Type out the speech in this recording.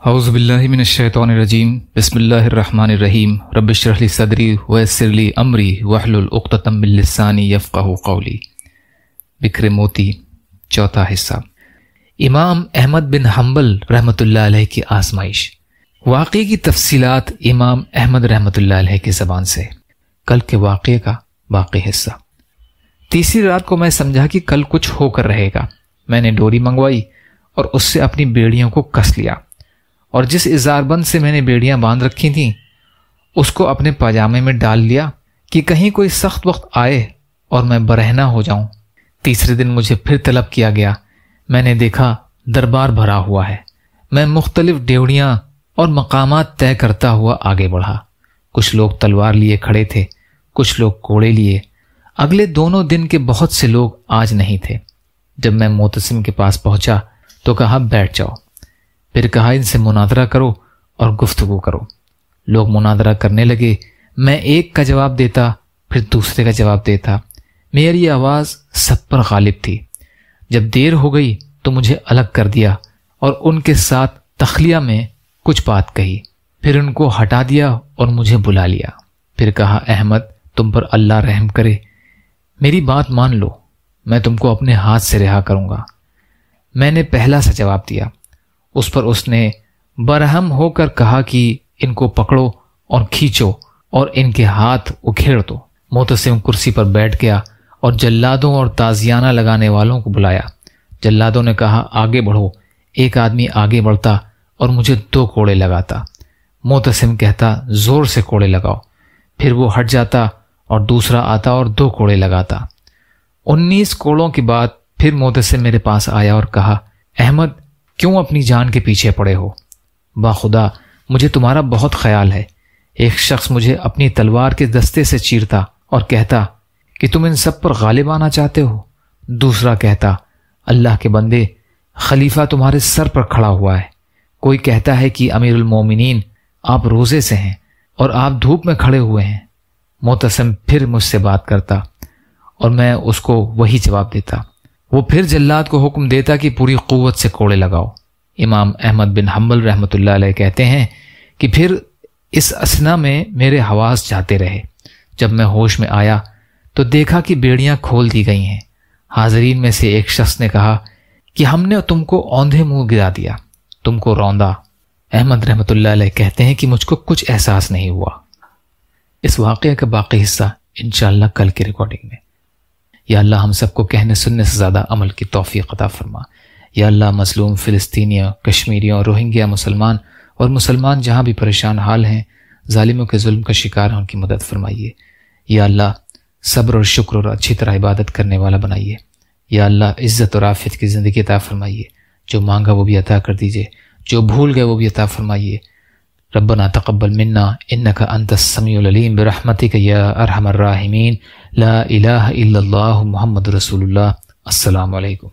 اعوذ باللہ من الشیطان الرجیم بسم اللہ الرحمن الرحیم رب اشرح لی صدری ویسر لی امری واحلل عقدۃ من لسانی یفقہوا قولی۔ بکر موتی، چوتھا حصہ۔ امام احمد بن حنبل رحمۃ اللہ علیہ کی آزمائش۔ واقعے کی تفصیلات امام احمد رحمۃ اللہ علیہ کی زبان سے۔ کل کے واقعے کا باقی حصہ۔ تیسری رات کو میں سمجھا کہ کل کچھ ہو کر رہے گا۔ میں نے ڈوری منگوائی اور اس سے اپنی بیڑیوں کو کس لیا، اور جس ازار بند سے میں نے بیڑیاں باندھ رکھی تھیں اس کو اپنے پاجامے میں ڈال لیا کہ کہیں کوئی سخت وقت آئے اور میں برہنہ ہو جاؤں۔ تیسرے دن مجھے پھر طلب کیا گیا۔ میں نے دیکھا دربار بھرا ہوا ہے۔ میں مختلف ڈیوڑیاں اور مقامات طے کرتا ہوا آگے بڑھا۔ کچھ لوگ تلوار لیے کھڑے تھے، کچھ لوگ کوڑے لیے۔ اگلے دونوں دن کے بہت سے لوگ آج نہیں تھے۔ جب میں معتصم کے پاس پہنچا تو کہا بیٹھ جاؤ، پھر کہا ان سے مناظرہ کرو اور گفتگو کرو۔ لوگ مناظرہ کرنے لگے۔ میں ایک کا جواب دیتا، پھر دوسرے کا جواب دیتا۔ میری آواز سب پر غالب تھی۔ جب دیر ہو گئی تو مجھے الگ کر دیا اور ان کے ساتھ تخلیہ میں کچھ بات کہی، پھر ان کو ہٹا دیا اور مجھے بلا لیا۔ پھر کہا احمد، تم پر اللہ رحم کرے، میری بات مان لو، میں تم کو اپنے ہاتھ سے رہا کروں گا۔ میں نے پہلا سا جواب دیا۔ اس پر اس نے برہم ہو کر کہا کہ ان کو پکڑو اور کھینچو اور ان کے ہاتھ اکھیڑ دو۔ معتصم کرسی پر بیٹھ گیا اور جلادوں اور تازیانہ لگانے والوں کو بلایا۔ جلادوں نے کہا آگے بڑھو۔ ایک آدمی آگے بڑھتا اور مجھے 2 کوڑے لگاتا۔ معتصم کہتا زور سے کوڑے لگاؤ، پھر وہ ہٹ جاتا اور دوسرا آتا اور 2 کوڑے لگاتا۔ 19 کوڑوں کے بعد پھر معتصم میرے پاس آیا اور کہا احمد، کیوں اپنی جان کے پیچھے پڑے ہو؟ باخدا مجھے تمہارا بہت خیال ہے۔ ایک شخص مجھے اپنی تلوار کے دستے سے چیرتا اور کہتا کہ تم ان سب پر غالب آنا چاہتے ہو۔ دوسرا کہتا اللہ کے بندے، خلیفہ تمہارے سر پر کھڑا ہوا ہے۔ کوئی کہتا ہے کہ امیر المومنین آپ روزے سے ہیں اور آپ دھوپ میں کھڑے ہوئے ہیں۔ معتصم پھر مجھ سے بات کرتا اور میں اس کو وہی جواب دیتا۔ وہ پھر جلاد کو حکم دیتا کہ پوری قوت سے کوڑے لگاؤ۔ امام احمد بن حنبل رحمۃ اللہ علیہ کہتے ہیں کہ پھر اس اثنا میں میرے حواس جاتے رہے۔ جب میں ہوش میں آیا تو دیکھا کہ بیڑیاں کھول دی گئی ہیں۔ حاضرین میں سے ایک شخص نے کہا کہ ہم نے تم کو اوندھے منہ گرا دیا، تم کو روندا۔ احمد رحمۃ اللہ علیہ کہتے ہیں کہ مجھ کو کچھ احساس نہیں ہوا۔ اس واقعے کا باقی حصہ انشاءاللہ کل کی ریکارڈنگ میں۔ یا اللہ ہم سب کو کہنے سننے سے زیادہ عمل کی توفیق عطا فرما۔ یا اللہ مظلوم فلسطینیوں، کشمیریوں، روہنگیا مسلمان جہاں بھی پریشان حال ہیں، ظالموں کے ظلم کا شکار ہیں، ان کی مدد فرمائیے۔ یا اللہ صبر اور شکر اور اچھی طرح عبادت کرنے والا بنائیے۔ یا اللہ عزت اور عافیت کی زندگی عطا فرمائیے۔ جو مانگا وہ بھی عطا کر دیجیے، جو بھول گئے وہ بھی عطا فرمائیے۔ ربنا تقبل منا انک انت السمیع العلیم برحمتک یا ارحم الراحمین۔ لا الہ الا اللہ محمد رسول اللہ۔ السلام علیکم۔